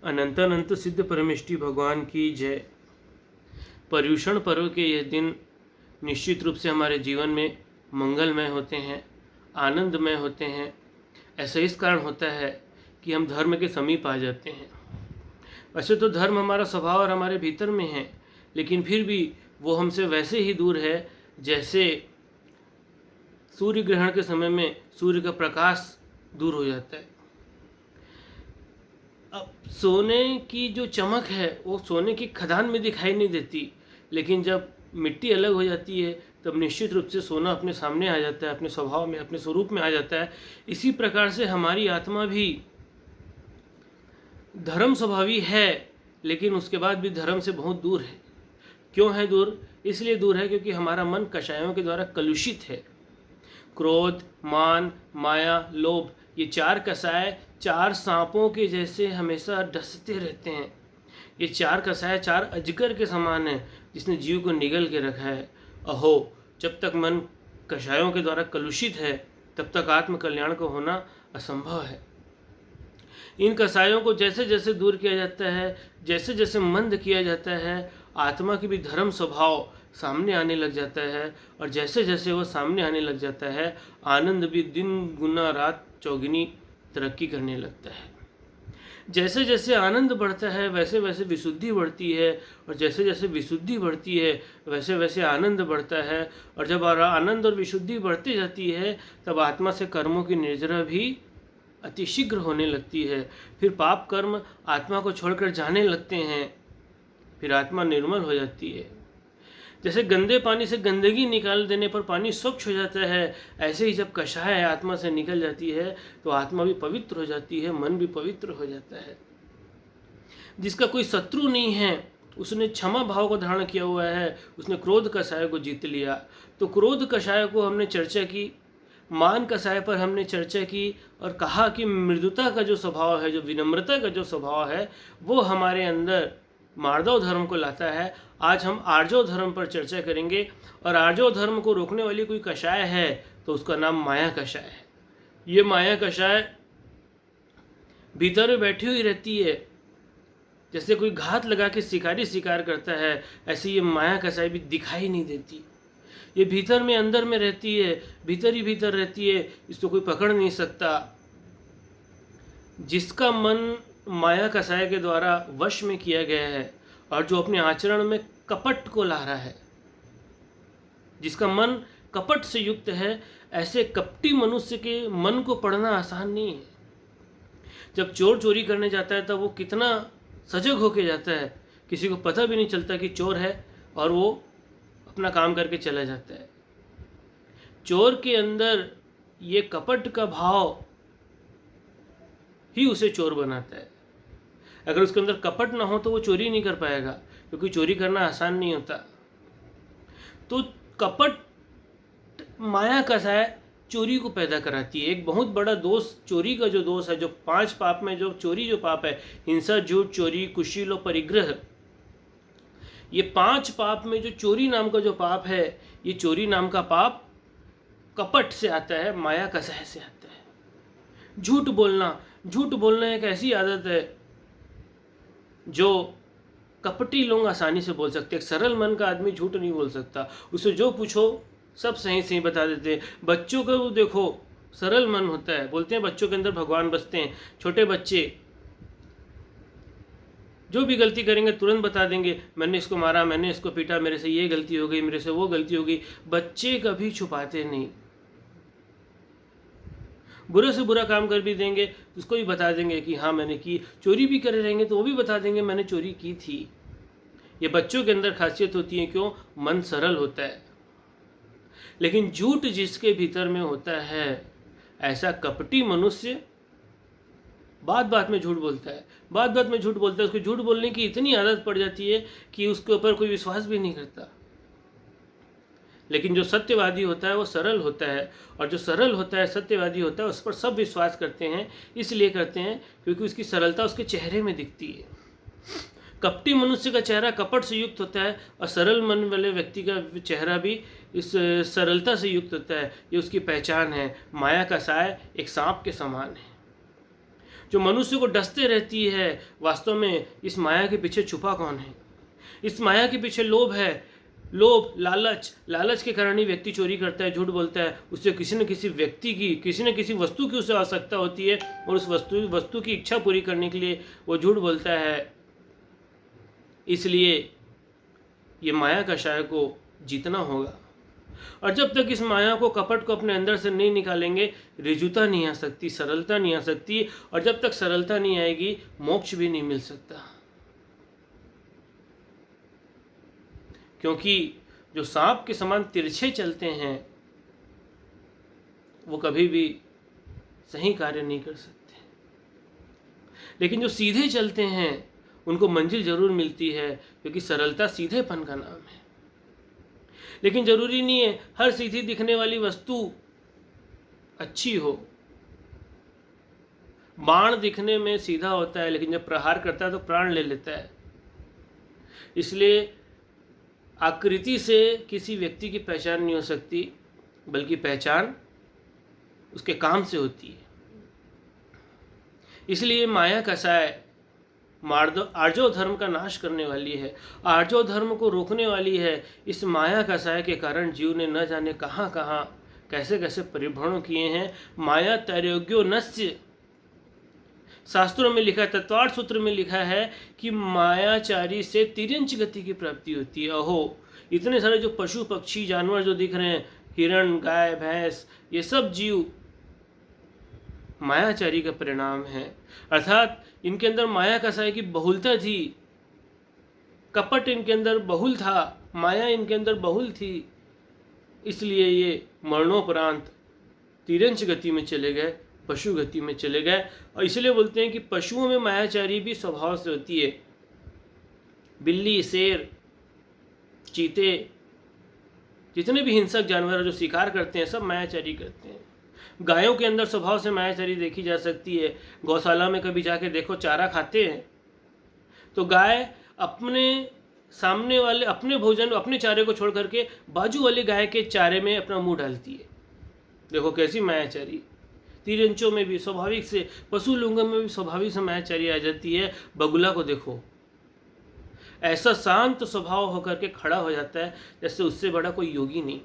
अनंत अनंत सिद्ध परमेष्टि भगवान की जय। पर्युषण पर्व के यह दिन निश्चित रूप से हमारे जीवन में मंगलमय होते हैं, आनंदमय होते हैं। ऐसा इस कारण होता है कि हम धर्म के समीप आ जाते हैं। वैसे तो धर्म हमारा स्वभाव और हमारे भीतर में है, लेकिन फिर भी वो हमसे वैसे ही दूर है जैसे सूर्य ग्रहण के समय में सूर्य का प्रकाश दूर हो जाता है। अब सोने की जो चमक है वो सोने की खदान में दिखाई नहीं देती, लेकिन जब मिट्टी अलग हो जाती है तब निश्चित रूप से सोना अपने सामने आ जाता है, अपने स्वभाव में, अपने स्वरूप में आ जाता है। इसी प्रकार से हमारी आत्मा भी धर्म स्वभावी है, लेकिन उसके बाद भी धर्म से बहुत दूर है। क्यों है दूर? इसलिए दूर है क्योंकि हमारा मन कषायों के द्वारा कलुषित है। क्रोध, मान, माया, लोभ, ये चार कसाय चार सांपों के जैसे हमेशा डसते रहते हैं। ये चार कसाय चार अजगर के समान है जिसने जीव को निगल के रखा है। अहो, जब तक मन कषायों के द्वारा कलुषित है तब तक आत्म कल्याण को होना असंभव है। इन कसायों को जैसे जैसे दूर किया जाता है, जैसे जैसे मंद किया जाता है, आत्मा की भी धर्म स्वभाव सामने आने लग जाता है। और जैसे जैसे वो सामने आने लग जाता है, आनंद भी दिन गुना रात चौगुनी तरक्की करने लगता है। जैसे जैसे आनंद बढ़ता है वैसे वैसे विशुद्धि बढ़ती है, और जैसे जैसे विशुद्धि बढ़ती है वैसे वैसे आनंद बढ़ता है। और जब आनंद और विशुद्धि बढ़ती जाती है तब आत्मा से कर्मों की निर्जरा भी अतिशीघ्र होने लगती है। फिर पाप कर्म आत्मा को छोड़कर जाने लगते हैं, फिर आत्मा निर्मल हो जाती है। जैसे गंदे पानी से गंदगी निकाल देने पर पानी स्वच्छ हो जाता है, ऐसे ही जब कषाय आत्मा से निकल जाती है तो आत्मा भी पवित्र हो जाती है, मन भी पवित्र हो जाता है। जिसका कोई शत्रु नहीं है उसने क्षमा भाव को धारण किया हुआ है, उसने क्रोध कषाय को जीत लिया। तो क्रोध कषाय को हमने चर्चा की, मान कषाय पर हमने चर्चा की और कहा कि मृदुता का जो स्वभाव है, जो विनम्रता का जो स्वभाव है, वो हमारे अंदर मार्दव धर्म को लाता है। आज हम आर्जव धर्म पर चर्चा करेंगे, और आर्जव धर्म को रोकने वाली कोई कषाय है तो उसका नाम माया कषाय है। ये माया कषाय भीतर में बैठी हुई रहती है। जैसे कोई घात लगा के शिकारी शिकार करता है, ऐसे ये माया कषाय भी दिखाई नहीं देती। ये भीतर में अंदर में रहती है, भीतर ही भीतर रहती है, इसको कोई पकड़ नहीं सकता। जिसका मन माया कषाय के द्वारा वश में किया गया है और जो अपने आचरण में कपट को ला रहा है, जिसका मन कपट से युक्त है, ऐसे कपटी मनुष्य के मन को पढ़ना आसान नहीं है। जब चोर चोरी करने जाता है तब वो कितना सजग होके जाता है, किसी को पता भी नहीं चलता कि चोर है, और वो अपना काम करके चला जाता है। चोर के अंदर ये कपट का भाव ही उसे चोर बनाता है। अगर उसके अंदर कपट ना हो तो वो चोरी नहीं कर पाएगा, क्योंकि चोरी करना आसान नहीं होता। तो कपट माया कषाय चोरी को पैदा कराती है। एक बहुत बड़ा दोष चोरी का जो दोष है, जो 5 पाप में जो चोरी जो पाप है, हिंसा, झूठ, चोरी, कुशील और परिग्रह, ये 5 पाप में जो चोरी नाम का जो पाप है, ये चोरी नाम का पाप कपट से आता है, माया कषाय से आता है। झूठ बोलना एक ऐसी आदत है जो कपटी लोग आसानी से बोल सकते हैं। एक सरल मन का आदमी झूठ नहीं बोल सकता, उसे जो पूछो सब सही सही बता देते हैं। बच्चों का वो देखो, सरल मन होता है, बोलते हैं बच्चों के अंदर भगवान बसते हैं। छोटे बच्चे जो भी गलती करेंगे तुरंत बता देंगे, मैंने इसको मारा, मैंने इसको पीटा, मेरे से ये गलती हो गई, मेरे से वो गलती हो गई। बच्चे कभी छुपाते नहीं। बुरे से बुरा काम कर भी देंगे उसको भी बता देंगे कि हाँ मैंने की। चोरी भी करे रहेंगे तो वो भी बता देंगे मैंने चोरी की थी। ये बच्चों के अंदर खासियत होती है। क्यों? मन सरल होता है। लेकिन झूठ जिसके भीतर में होता है, ऐसा कपटी मनुष्य बात बात में झूठ बोलता है, बात बात में झूठ बोलता है। उसको झूठ बोलने की इतनी आदत पड़ जाती है कि उसके ऊपर कोई विश्वास भी नहीं करता। लेकिन जो सत्यवादी होता है वो सरल होता है, और जो सरल होता है, सत्यवादी होता है, उस पर सब विश्वास करते हैं। इसलिए करते हैं क्योंकि उसकी सरलता उसके चेहरे में दिखती है। कपटी मनुष्य का चेहरा कपट से युक्त होता है, और सरल मन वाले व्यक्ति का चेहरा भी इस सरलता से युक्त होता है। ये उसकी पहचान है। माया कषाय एक सांप के समान है। जो मनुष्य को डसते रहती है, वास्तव में इस माया के पीछे छुपा कौन है? इस माया के पीछे लोभ है। लोभ, लालच के कारण ही व्यक्ति चोरी करता है, झूठ बोलता है। उससे किसी न किसी व्यक्ति की, किसी न किसी वस्तु की उसे आवश्यकता होती है और उस वस्तु की इच्छा पूरी करने के लिए वो झूठ बोलता है। इसलिए ये माया कषाय को जीतना होगा। और जब तक इस माया को, कपट को अपने अंदर से नहीं निकालेंगे, ऋजुता नहीं आ सकती, सरलता नहीं आ सकती। और जब तक सरलता नहीं आएगी, मोक्ष भी नहीं मिल सकता। क्योंकि जो सांप के समान तिरछे चलते हैं वो कभी भी सही कार्य नहीं कर सकते, लेकिन जो सीधे चलते हैं उनको मंजिल जरूर मिलती है, क्योंकि सरलता सीधेपन का नाम है। लेकिन जरूरी नहीं है हर सीधी दिखने वाली वस्तु अच्छी हो। बाण दिखने में सीधा होता है, लेकिन जब प्रहार करता है तो प्राण ले लेता है। इसलिए आकृति से किसी व्यक्ति की पहचान नहीं हो सकती, बल्कि पहचान उसके काम से होती है। इसलिए माया कषाय आर्जव धर्म का नाश करने वाली है, आर्जव धर्म को रोकने वाली है। इस माया कषाय के कारण जीव ने न जाने कहाँ कहाँ कैसे कैसे परिभ्रमण किए हैं। माया त्रैयोग्यो नस्य, शास्त्रों में लिखा है, तत्वार्थ सूत्र में लिखा है कि मायाचारी से तिर्यंच गति की प्राप्ति होती है। अहो, इतने सारे जो पशु पक्षी जानवर जो दिख रहे हैं, हिरण, गाय, भैंस, ये सब जीव मायाचारी का परिणाम है। अर्थात इनके अंदर माया कषाय की बहुलता थी, कपट इनके अंदर बहुल था, माया इनके अंदर बहुल थी। इसलिए ये मरणोपरांत तिर्यंच गति में चले गए, पशु गति में चले गए। और इसलिए बोलते हैं कि पशुओं में मायाचारी भी स्वभाव से होती है। बिल्ली, शेर, चीते, जितने भी हिंसक जानवर जो शिकार करते हैं, सब मायाचारी करते हैं। गायों के अंदर स्वभाव से मायाचारी देखी जा सकती है। गौशाला में कभी जाके देखो, चारा खाते हैं तो गाय अपने सामने वाले अपने भोजन, अपने चारे को छोड़ करके बाजू वाले गाय के चारे में अपना मुंह डालती है। देखो कैसी मायाचारी। तिर्यंचों में भी स्वाभाविक से, पशु लिंगों में भी स्वाभाविक से मायाचारी आ जाती है। बगुला को देखो, ऐसा शांत स्वभाव होकर के खड़ा हो जाता है जैसे उससे बड़ा कोई योगी नहीं,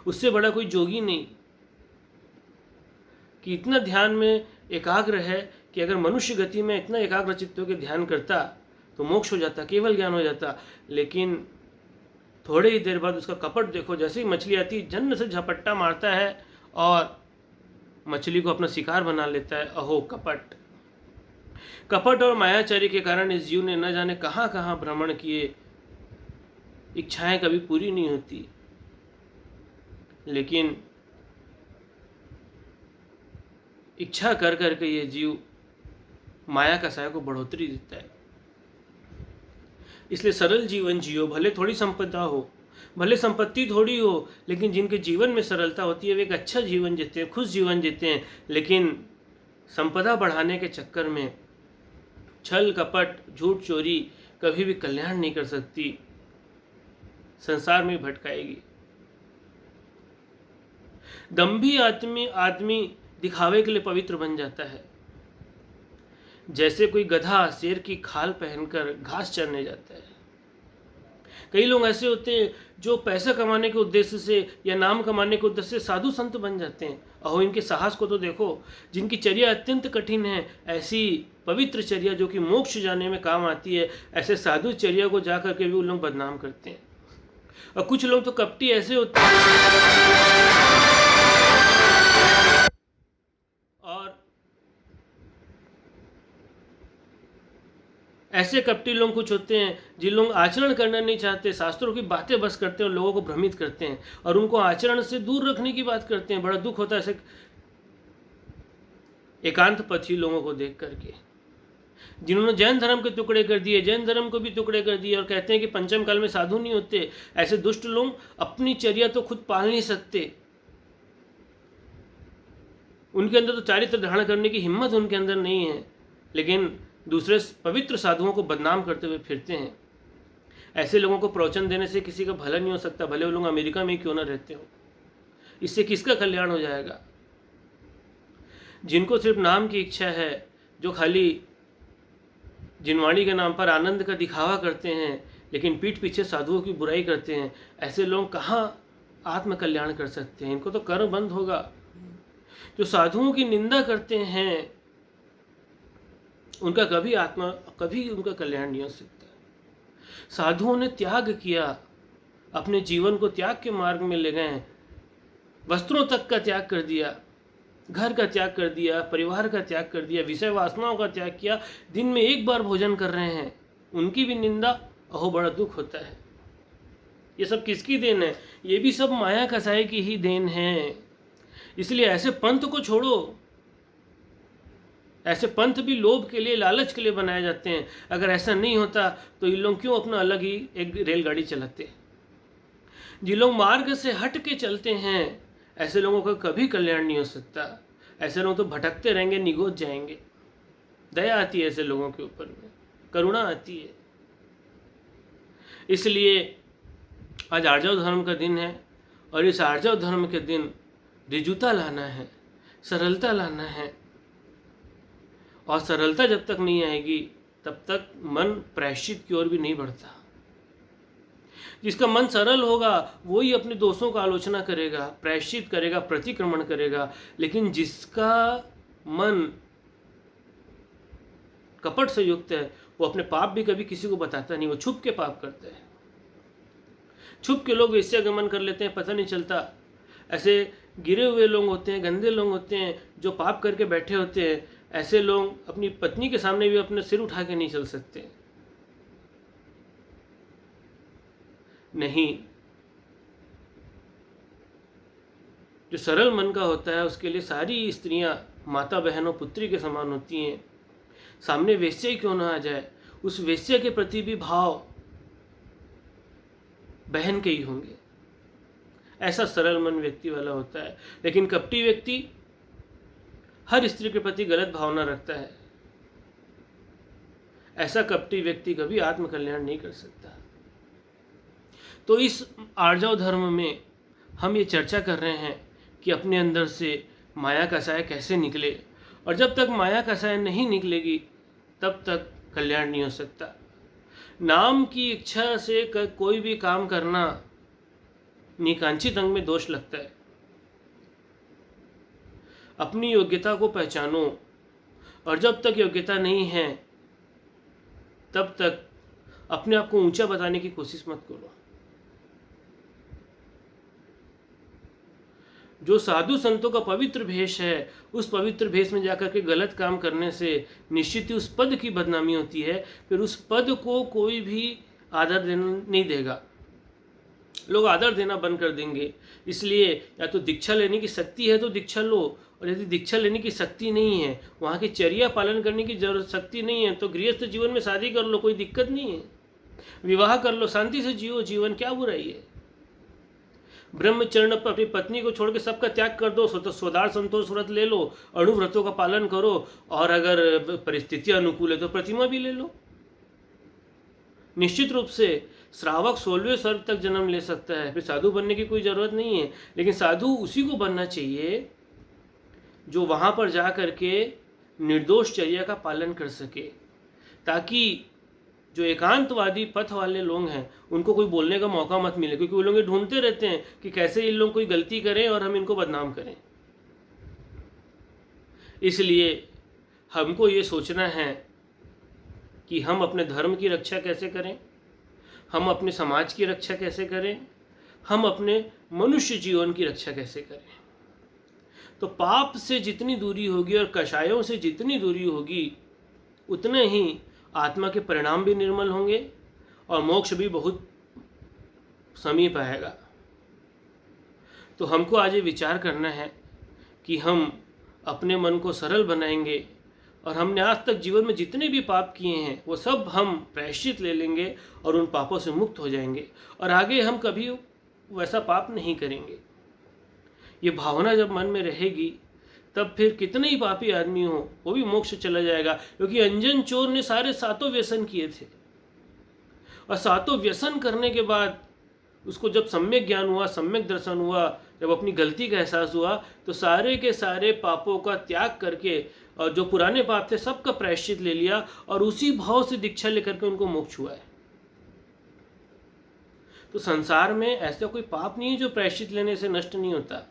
उससे बड़ा कोई जोगी नहीं, कि इतना ध्यान में एकाग्र है कि अगर मनुष्य गति में इतना एकाग्र चित्त होकर ध्यान करता तो मोक्ष हो जाता, केवल ज्ञान हो जाता। लेकिन थोड़े ही देर बाद उसका कपट देखो, जैसे ही मछली आती जन्न से झपट्टा मारता है और मछली को अपना शिकार बना लेता है। अहो कपट। कपट और मायाचारी के कारण इस जीव ने न जाने कहाँ कहाँ भ्रमण किए, इच्छाएं कभी पूरी नहीं होती। लेकिन इच्छा कर करके ये जीव माया कषाय को बढ़ोतरी देता है। इसलिए सरल जीवन जियो, भले थोड़ी संपदा हो, भले संपत्ति थोड़ी हो, लेकिन जिनके जीवन में सरलता होती है वे एक अच्छा जीवन जीते हैं, खुश जीवन जीते हैं। लेकिन संपदा बढ़ाने के चक्कर में छल कपट, झूठ, चोरी कभी भी कल्याण नहीं कर सकती, संसार में भटकाएगी। दंभी आदमी दिखावे के लिए पवित्र बन जाता है। जैसे कोई गधा शेर की खाल पहनकर घास चरने जाता है। कई लोग ऐसे होते हैं जो पैसा कमाने के उद्देश्य से या नाम कमाने के उद्देश्य से साधु संत बन जाते हैं। अहो इनके साहस को तो देखो, जिनकी चर्या अत्यंत कठिन है, ऐसी पवित्र चर्या जो कि मोक्ष जाने में काम आती है, ऐसे साधु चर्या को जा करके भी उन लोग बदनाम करते हैं। और कुछ लोग तो कपटी ऐसे होते हैं और ऐसे कपटी लोग कुछ होते हैं जिन लोग आचरण करना नहीं चाहते, शास्त्रों की बातें बस करते हैं और लोगों को भ्रमित करते हैं और उनको आचरण से दूर रखने की बात करते हैं। बड़ा दुख होता है ऐसे एकांत पथी लोगों को देख करके, जिन्होंने जैन धर्म के टुकड़े कर दिए, जैन धर्म को भी टुकड़े कर दिए और कहते हैं कि पंचम काल में साधु नहीं होते। ऐसे दुष्ट लोग अपनी चर्या तो खुद पाल नहीं सकते, उनके अंदर तो चारित्र धारण करने की हिम्मत उनके अंदर नहीं है, लेकिन दूसरे पवित्र साधुओं को बदनाम करते हुए फिरते हैं। ऐसे लोगों को प्रवचन देने से किसी का भला नहीं हो सकता, भले वो लोग अमेरिका में ही क्यों ना रहते हो। इससे किसका कल्याण हो जाएगा? जिनको सिर्फ नाम की इच्छा है जो खाली जिनवाणी के नाम पर आनंद का दिखावा करते हैं लेकिन पीठ पीछे साधुओं की बुराई करते हैं, ऐसे लोग कहाँ आत्म कल्याण कर सकते हैं? इनको तो कर्म बंद होगा। जो साधुओं की निंदा करते हैं उनका कभी उनका कल्याण नहीं हो सकता। साधुओं ने त्याग किया, अपने जीवन को त्याग के मार्ग में ले गए, वस्त्रों तक का त्याग कर दिया, घर का त्याग कर दिया, परिवार का त्याग कर दिया, विषय वासनाओं का त्याग किया, दिन में एक बार भोजन कर रहे हैं, उनकी भी निंदा, अहो बड़ा दुख होता है। ये सब किसकी देन है? ये भी सब माया कसाई की ही देन है। इसलिए ऐसे पंथ को छोड़ो। ऐसे पंथ भी लोभ के लिए, लालच के लिए बनाए जाते हैं। अगर ऐसा नहीं होता तो ये लोग क्यों अपना अलग ही एक रेलगाड़ी चलाते? जिन लोग मार्ग से हट के चलते हैं ऐसे लोगों का कभी कल्याण नहीं हो सकता। ऐसे लोग तो भटकते रहेंगे, निगोद जाएंगे। दया आती है ऐसे लोगों के ऊपर में, करुणा आती है। इसलिए आज आर्जव धर्म का दिन है और इस आर्जव धर्म के दिन ऋजुता लाना है, सरलता लाना है। और सरलता जब तक नहीं आएगी तब तक मन प्रायश्चित की ओर भी नहीं बढ़ता। जिसका मन सरल होगा वो ही अपने दोषों का आलोचना करेगा, प्रायश्चित करेगा, प्रतिक्रमण करेगा। लेकिन जिसका मन कपट से युक्त है वो अपने पाप भी कभी किसी को बताता नहीं, वो छुप के पाप करता है। छुप के लोग वेश्यागमन कर लेते हैं, पता नहीं चलता। ऐसे गिरे हुए लोग होते हैं, गंदे लोग होते हैं जो पाप करके बैठे होते हैं। ऐसे लोग अपनी पत्नी के सामने भी अपने सिर उठा के नहीं चल सकते। नहीं, जो सरल मन का होता है उसके लिए सारी स्त्रियां माता बहनों पुत्री के समान होती हैं। सामने वेश्या क्यों ना आ जाए, उस वेश्या के प्रति भी भाव बहन के ही होंगे। ऐसा सरल मन व्यक्ति वाला होता है। लेकिन कपटी व्यक्ति हर स्त्री के प्रति गलत भावना रखता है। ऐसा कपटी व्यक्ति कभी आत्म कल्याण नहीं कर सकता। तो इस आर्जव धर्म में हम ये चर्चा कर रहे हैं कि अपने अंदर से माया कसाय कैसे निकले, और जब तक माया कसाय नहीं निकलेगी तब तक कल्याण नहीं हो सकता। नाम की इच्छा से कोई भी काम करना निकांक्षित अंग में दोष लगता है। अपनी योग्यता को पहचानो, और जब तक योग्यता नहीं है तब तक अपने आप को ऊंचा बताने की कोशिश मत करो। जो साधु संतों का पवित्र भेष है, उस पवित्र भेष में जाकर के गलत काम करने से निश्चित ही उस पद की बदनामी होती है। फिर उस पद को कोई भी आदर देना नहीं देगा, लोग आदर देना बंद कर देंगे। इसलिए या तो दीक्षा लेने की शक्ति है तो दीक्षा लो, और यदि दीक्षा लेने की शक्ति नहीं है, वहाँ की चर्या पालन करने की जरूरत शक्ति नहीं है, तो गृहस्थ जीवन में शादी कर लो, कोई दिक्कत नहीं है। विवाह कर लो, शांति से जियो जीवन, क्या बुराई है। ब्रह्मचर्य पर अपनी पत्नी को छोड़ के सबका त्याग कर दो, स्वदार संतोष व्रत ले लो, अणुव्रतों का पालन करो, और अगर परिस्थितियां अनुकूल है तो प्रतिमा भी ले लो। निश्चित रूप से श्रावक 16वें स्वर्ग तक जन्म ले सकता है, फिर साधु बनने की कोई जरूरत नहीं है। लेकिन साधु उसी को बनना चाहिए जो वहां पर जा करके निर्दोष चर्या का पालन कर सके, ताकि जो एकांतवादी पथ वाले लोग हैं उनको कोई बोलने का मौका मत मिले, क्योंकि वो लोग ढूंढते रहते हैं कि कैसे ये लोग कोई गलती करें और हम इनको बदनाम करें। इसलिए हमको ये सोचना है कि हम अपने धर्म की रक्षा कैसे करें, हम अपने समाज की रक्षा कैसे करें, हम अपने मनुष्य जीवन की रक्षा कैसे करें। तो पाप से जितनी दूरी होगी और कषायों से जितनी दूरी होगी उतने ही आत्मा के परिणाम भी निर्मल होंगे और मोक्ष भी बहुत समीप आएगा। तो हमको आज ये विचार करना है कि हम अपने मन को सरल बनाएंगे, और हमने आज तक जीवन में जितने भी पाप किए हैं वो सब हम प्रायश्चित ले लेंगे और उन पापों से मुक्त हो जाएंगे, और आगे हम कभी वैसा पाप नहीं करेंगे। ये भावना जब मन में रहेगी तब फिर कितने ही पापी आदमी हो वो भी मोक्ष चला जाएगा। क्योंकि अंजन चोर ने सारे 7 व्यसन किए थे, और 7 व्यसन करने के बाद उसको जब सम्यक ज्ञान हुआ, सम्यक दर्शन हुआ, जब अपनी गलती का एहसास हुआ, तो सारे के सारे पापों का त्याग करके और जो पुराने पाप थे सबका प्रायश्चित ले लिया और उसी भाव से दीक्षा लेकर के उनको मोक्ष हुआ है। तो संसार में ऐसा कोई पाप नहीं है जो प्रायश्चित लेने से नष्ट नहीं होता।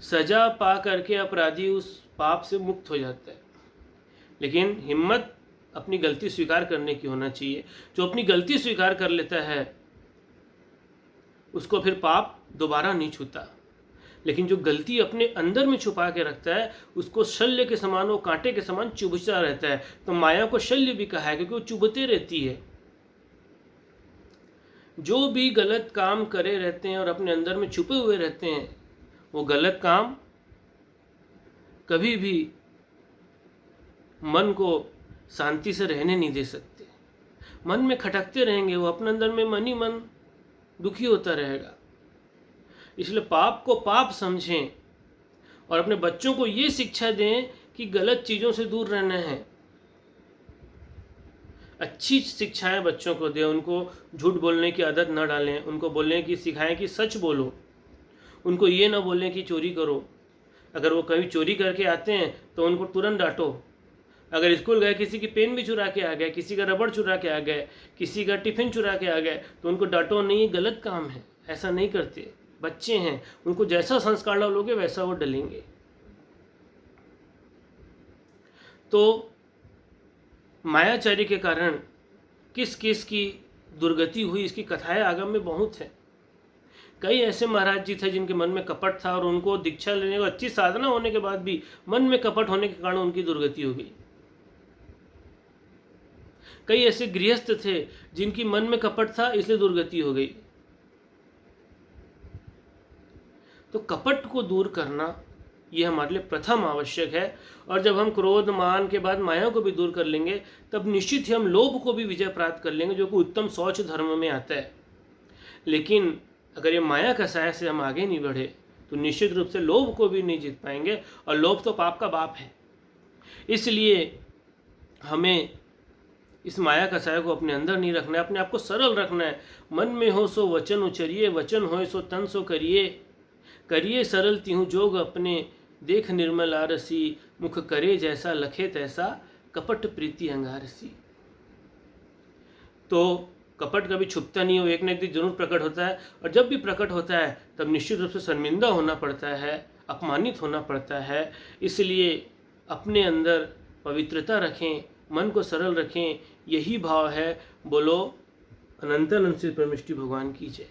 सजा पा करके अपराधी उस पाप से मुक्त हो जाता है, लेकिन हिम्मत अपनी गलती स्वीकार करने की होना चाहिए। जो अपनी गलती स्वीकार कर लेता है उसको फिर पाप दोबारा नहीं छूता, लेकिन जो गलती अपने अंदर में छुपा के रखता है उसको शल्य के समान, वो कांटे के समान चुभता रहता है। तो माया को शल्य भी कहा है क्योंकि वो चुभते रहती है। जो भी गलत काम करे रहते हैं और अपने अंदर में छुपे हुए रहते हैं, वो गलत काम कभी भी मन को शांति से रहने नहीं दे सकते। मन में खटकते रहेंगे, वो अपने अंदर में मन ही मन दुखी होता रहेगा। इसलिए पाप को पाप समझें और अपने बच्चों को ये शिक्षा दें कि गलत चीज़ों से दूर रहना है। अच्छी शिक्षाएं बच्चों को दें, उनको झूठ बोलने की आदत न डालें, उनको बोलने की सिखाएं कि सच बोलो, उनको ये ना बोलें कि चोरी करो। अगर वो कभी चोरी करके आते हैं तो उनको तुरंत डांटो। अगर स्कूल गए किसी की पेन भी चुरा के आ गए, किसी का रबड़ चुरा के आ गए, किसी का टिफिन चुरा के आ गए, तो उनको डांटो नहीं, ये गलत काम है, ऐसा नहीं करते। बच्चे हैं, उनको जैसा संस्कार डालोगे वैसा वो डलेंगे। तो मायाचारी के कारण किस किस की दुर्गति हुई, इसकी कथाएं आगम में बहुत हैं। कई ऐसे महाराज जी थे जिनके मन में कपट था और उनको दीक्षा लेने को अच्छी साधना होने के बाद भी मन में कपट होने के कारण उनकी दुर्गति हो गई। कई ऐसे गृहस्थ थे जिनकी मन में कपट था इसलिए दुर्गति हो गई। तो कपट को दूर करना ये हमारे लिए प्रथम आवश्यक है। और जब हम क्रोध मान के बाद माया को भी दूर कर लेंगे तब निश्चित ही हम लोभ को भी विजय प्राप्त कर लेंगे, जो कि उत्तम शौच धर्म में आता है। लेकिन अगर ये माया का साया से हम आगे नहीं बढ़े तो निश्चित रूप से लोभ को भी नहीं जीत पाएंगे, और लोभ तो पाप का बाप है। इसलिए हमें इस माया का साया को अपने अंदर नहीं रखना है, अपने आप को सरल रखना है। मन में हो सो वचन उचरिए, वचन हो सो तन सो करिए, करिए सरल तिहु जोग अपने, देख निर्मल आरसी, मुख करे जैसा लखे तैसा, कपट प्रीति अंगारसी। तो कपट कभी छुपता नहीं हो, एक न एक दिन जरूर प्रकट होता है, और जब भी प्रकट होता है तब निश्चित रूप से शर्मिंदा होना पड़ता है, अपमानित होना पड़ता है। इसलिए अपने अंदर पवित्रता रखें, मन को सरल रखें, यही भाव है। बोलो अनंत अनंत श्री परमेष्टि भगवान की जय।